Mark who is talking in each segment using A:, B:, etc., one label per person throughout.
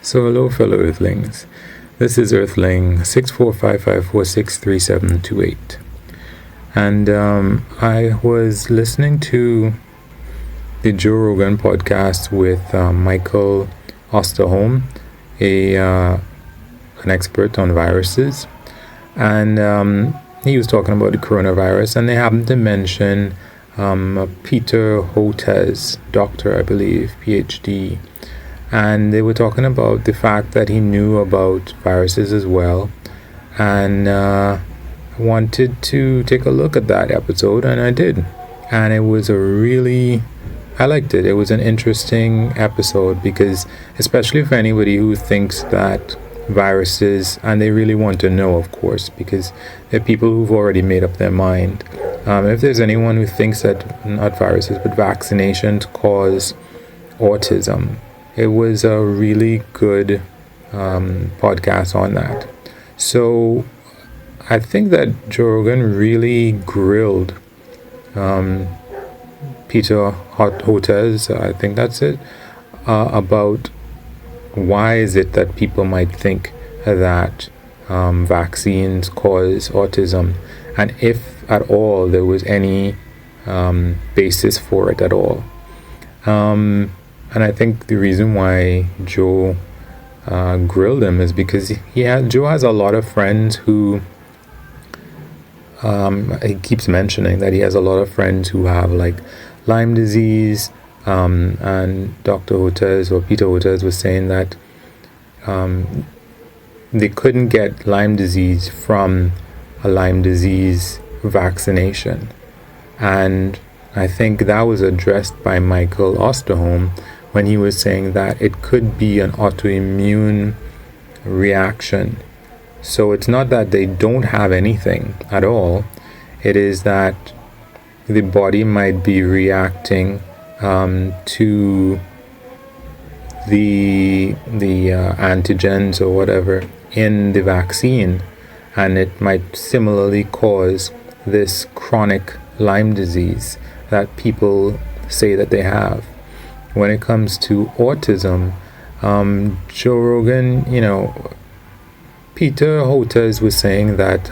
A: So hello fellow Earthlings, this is Earthling 6455463728, and I was listening to the Joe Rogan podcast with Michael Osterholm, an expert on viruses, and he was talking about the coronavirus, and they happened to mention Peter Hotez, doctor I believe, PhD. And they were talking about the fact that he knew about viruses as well, and wanted to take a look at that episode, and I did. And it was I liked it. It was an interesting episode because, especially for anybody who thinks that viruses, and they really want to know, of course, because there are people who've already made up their mind. If there's anyone who thinks that not viruses but vaccinations cause autism, it was a really good podcast on that. So I think that Joe Rogan really grilled Peter Hotez, I think that's it, about why is it that people might think that vaccines cause autism, and if at all there was any basis for it at all. And I think the reason why Joe grilled him is because Joe has a lot of friends who, he keeps mentioning that he has a lot of friends who have like Lyme disease, and Dr. Hotez or Peter Hotez was saying that they couldn't get Lyme disease from a Lyme disease vaccination. And I think that was addressed by Michael Osterholm when he was saying that it could be an autoimmune reaction. So it's not that they don't have anything at all. It is that the body might be reacting to the antigens or whatever in the vaccine, and it might similarly cause this chronic Lyme disease that people say that they have. When it comes to autism, Joe Rogan, Peter Hotez was saying that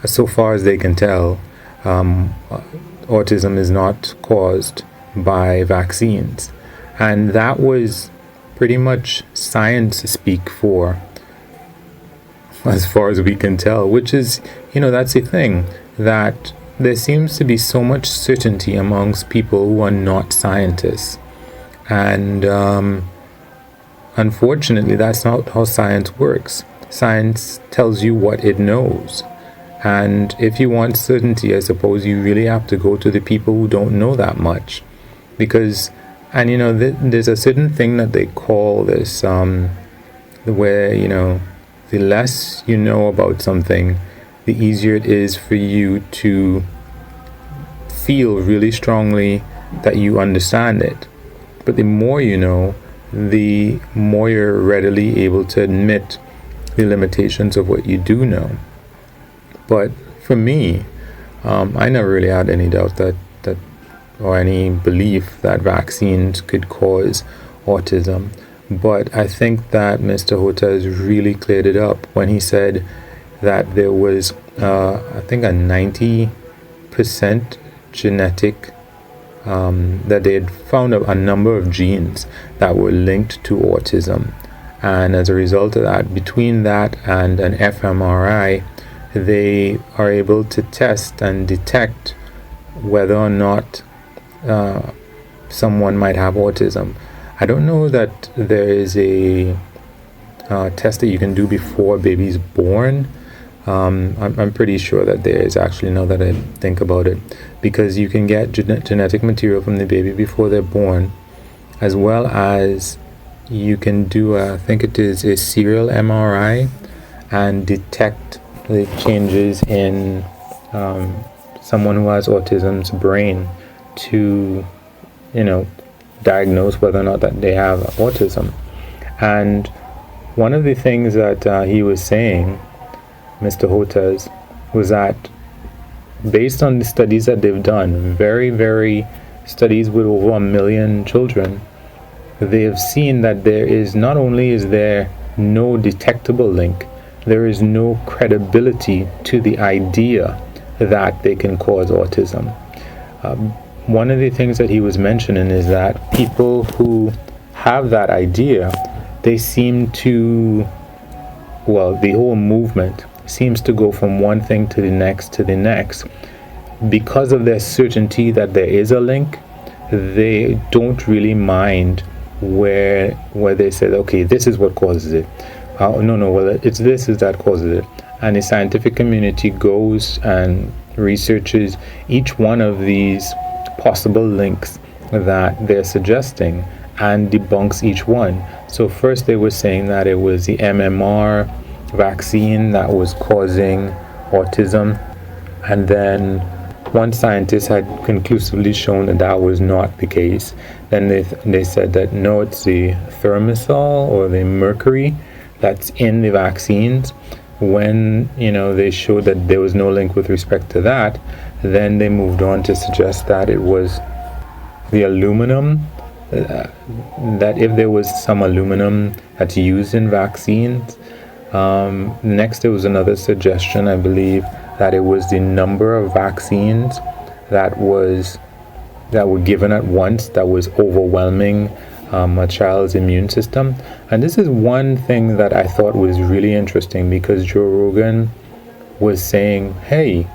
A: so far as they can tell, autism is not caused by vaccines. And that was pretty much science speak for, as far as we can tell, which is, that's the thing, that there seems to be so much certainty amongst people who are not scientists. And unfortunately, that's not how science works. Science tells you what it knows. And if you want certainty, I suppose you really have to go to the people who don't know that much. Because, there's a certain thing that they call this, where, the less you know about something, the easier it is for you to feel really strongly that you understand it. But the more you know, the more you're readily able to admit the limitations of what you do know. But for me, I never really had any doubt that or any belief that vaccines could cause autism. But I think that Mr. Hotez really cleared it up when he said that there was, I think, a 90% genetic, that they had found a number of genes that were linked to autism. And as a result of that, between that and an fMRI, they are able to test and detect whether or not someone might have autism. I don't know that there is a test that you can do before a baby's born. I'm pretty sure that there is, actually, now that I think about it, because you can get genetic material from the baby before they're born, as well as you can do I think it is a serial MRI and detect the changes in someone who has autism's brain to, diagnose whether or not that they have autism. And one of the things that he was saying, Mr. Hotez, was that based on the studies that they've done, very, very studies with over 1 million children, they have seen that there is not only is there no detectable link, there is no credibility to the idea that they can cause autism. One of the things that he was mentioning is that people who have that idea, they seem to, well, the whole movement seems to go from one thing to the next to the next. Because of their certainty that there is a link, they don't really mind where they said, okay, this is what causes it. It's this is that causes it. And the scientific community goes and researches each one of these possible links that they're suggesting and debunks each one. So first they were saying that it was the MMR vaccine that was causing autism, and then one scientist had conclusively shown that that was not the case. Then they said that no, it's the thimerosal or the mercury that's in the vaccines. When they showed that there was no link with respect to that, then they moved on to suggest that it was the aluminum, that if there was some aluminum that's used in vaccines. Next there was another suggestion, I believe, that it was the number of vaccines that were given at once that was overwhelming a child's immune system. And this is one thing that I thought was really interesting, because Joe Rogan was saying, hey,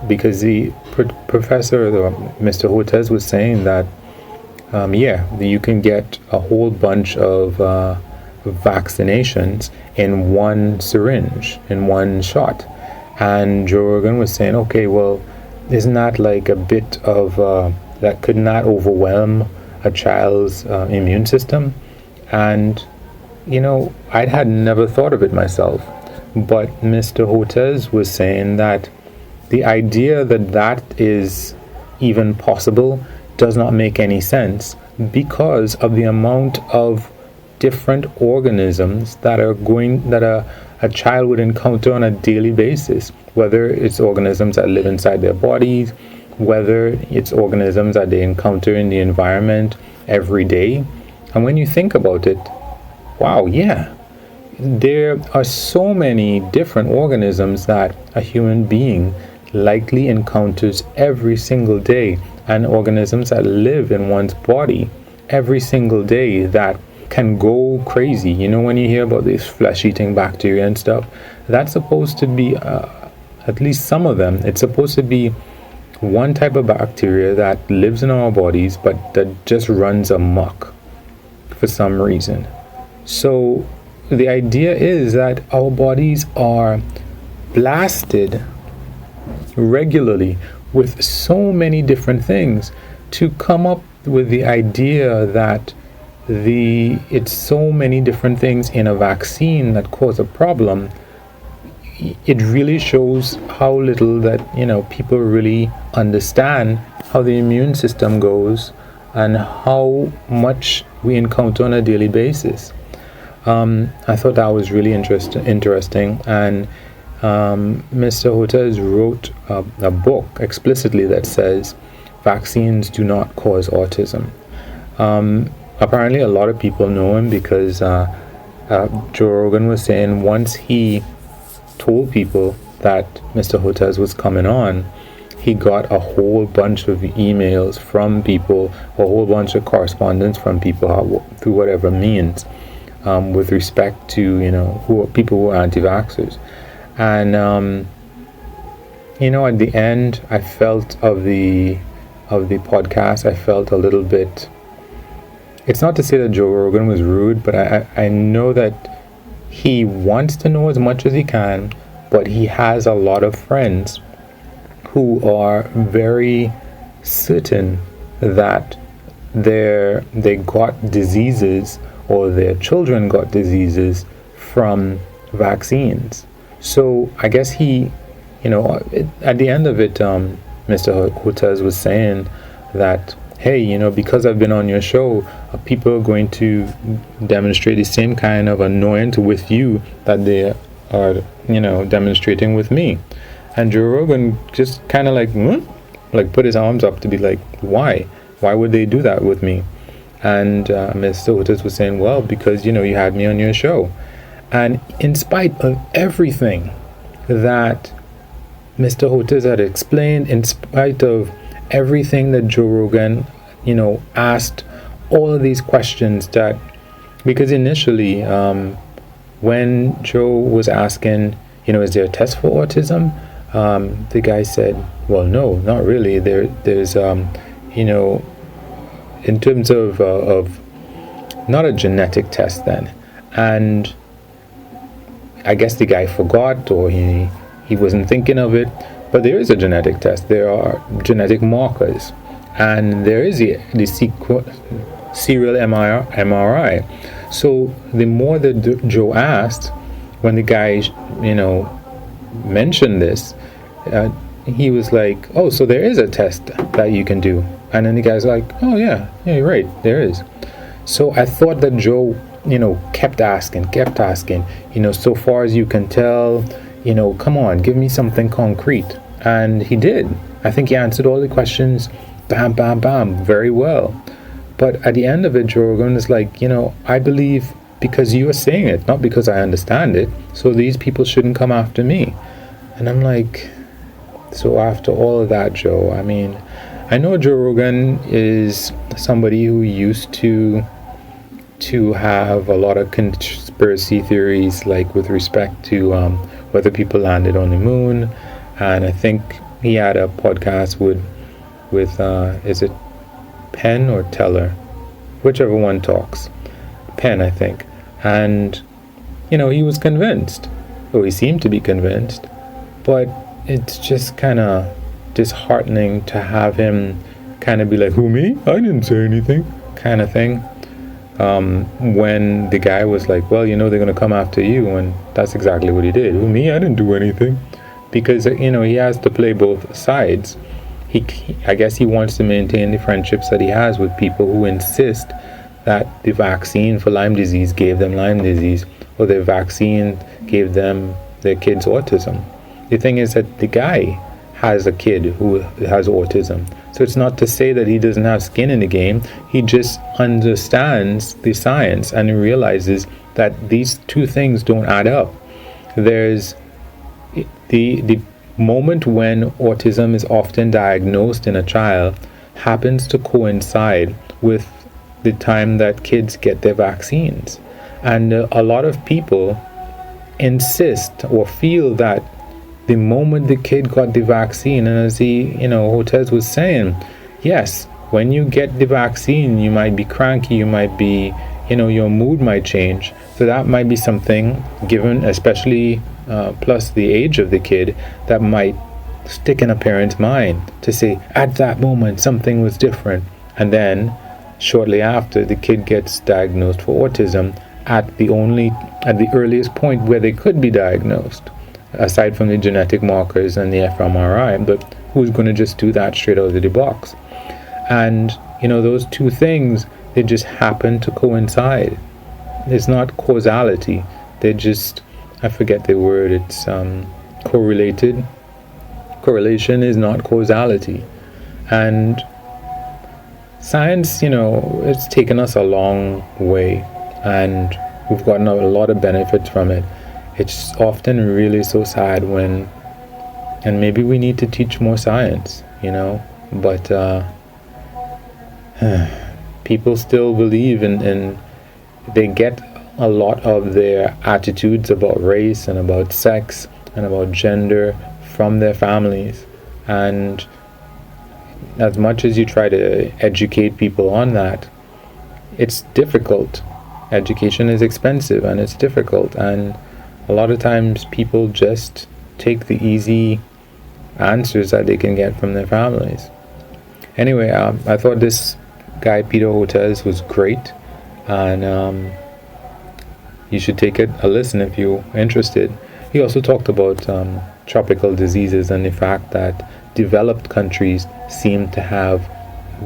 A: because the professor, Mr. Hotez, was saying that you can get a whole bunch of vaccinations in one syringe, in one shot. And Joe Rogan was saying, okay, well, isn't that like a bit of that could not overwhelm a child's immune system? And I had never thought of it myself, but Mr. Hotez was saying that the idea that that is even possible does not make any sense, because of the amount of different organisms that a child would encounter on a daily basis, whether it's organisms that live inside their bodies, whether it's organisms that they encounter in the environment every day. And when you think about it, wow, yeah, there are so many different organisms that a human being likely encounters every single day, and organisms that live in one's body every single day that can go crazy. When you hear about these flesh-eating bacteria and stuff, that's supposed to be, at least some of them, it's supposed to be one type of bacteria that lives in our bodies, but that just runs amok for some reason. So the idea is that our bodies are blasted regularly with so many different things. To come up with the idea that it's so many different things in a vaccine that cause a problem, it really shows how little that people really understand how the immune system goes and how much we encounter on a daily basis. I thought that was really interesting, and Mr. Hotez wrote a book explicitly that says vaccines do not cause autism. Apparently a lot of people know him because Joe Rogan was saying once he told people that Mr. Hotez was coming on, he got a whole bunch of emails from people, a whole bunch of correspondence from people through whatever means, with respect to people who are anti-vaxxers. And at the end, I felt of the podcast, I felt a little bit. It's not to say that Joe Rogan was rude, but I know that he wants to know as much as he can, but he has a lot of friends who are very certain that they got diseases, or their children got diseases from vaccines. So I guess he, at the end of it, Mr. Hotez was saying that, hey, because I've been on your show, people are going to demonstrate the same kind of annoyance with you that they are, demonstrating with me. And Joe Rogan just kind of like put his arms up to be like, why would they do that with me? And Mr. Hotez was saying, well, because, you had me on your show. And in spite of everything that Mr. Hotez had explained, in spite of everything that Joe Rogan, asked, all of these questions that, because initially, when Joe was asking, is there a test for autism? The guy said, well, no, not really. There's, in terms of not a genetic test then. And I guess the guy forgot, or he wasn't thinking of it, but there is a genetic test. There are genetic markers, and there is the serial MRI. So the more that Joe asked, when the guy, mentioned this, he was like, oh, so there is a test that you can do. And then the guy's like, oh yeah, you're right, there is. So I thought that Joe, kept asking, so far as you can tell, come on, give me something concrete. And he did. I think he answered all the questions, bam, bam, bam, very well. But at the end of it, Joe Rogan is like, I believe because you are saying it, not because I understand it. So these people shouldn't come after me. And I'm like, so after all of that, Joe, I mean, I know Joe Rogan is somebody who used to have a lot of conspiracy theories, like with respect to whether people landed on the moon. And I think he had a podcast with is it Penn or Teller, whichever one talks, Penn, I think. And he was convinced, or he seemed to be convinced, but it's just kind of disheartening to have him kind of be like, who, me? I didn't say anything, kind of thing. When the guy was like, well, they're going to come after you, and that's exactly what he did. Who, me? I didn't do anything. Because, he has to play both sides. I guess he wants to maintain the friendships that he has with people who insist that the vaccine for Lyme disease gave them Lyme disease, or the vaccine gave them their kids autism. The thing is that the guy has a kid who has autism. So it's not to say that he doesn't have skin in the game. He just understands the science and he realizes that these two things don't add up. There's the moment when autism is often diagnosed in a child happens to coincide with the time that kids get their vaccines. And a lot of people insist or feel that the moment the kid got the vaccine, and as Hotez was saying, yes, when you get the vaccine, you might be cranky, you might be, your mood might change. So that might be something, given especially plus the age of the kid, that might stick in a parent's mind to say, at that moment, something was different. And then, shortly after, the kid gets diagnosed for autism at the earliest point where they could be diagnosed, aside from the genetic markers and the fMRI. But who's going to just do that straight out of the box? And those two things, they just happen to coincide. It's not causality. They're just, I forget the word, it's correlated. Correlation is not causality. And science, it's taken us a long way, and we've gotten a lot of benefits from it. It's often really so sad and maybe we need to teach more science, but people still believe in they get a lot of their attitudes about race and about sex and about gender from their families. And as much as you try to educate people on that, it's difficult. Education is expensive and it's difficult, and a lot of times people just take the easy answers that they can get from their families. Anyway, I thought this guy Peter Hotez was great, and you should take a listen if you're interested. He also talked about tropical diseases and the fact that developed countries seem to have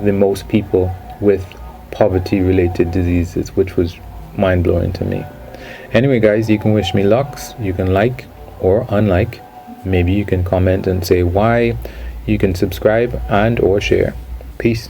A: the most people with poverty-related diseases, which was mind-blowing to me. Anyway, guys, you can wish me luck. You can like or unlike. Maybe you can comment and say why. You can subscribe and or share. Peace.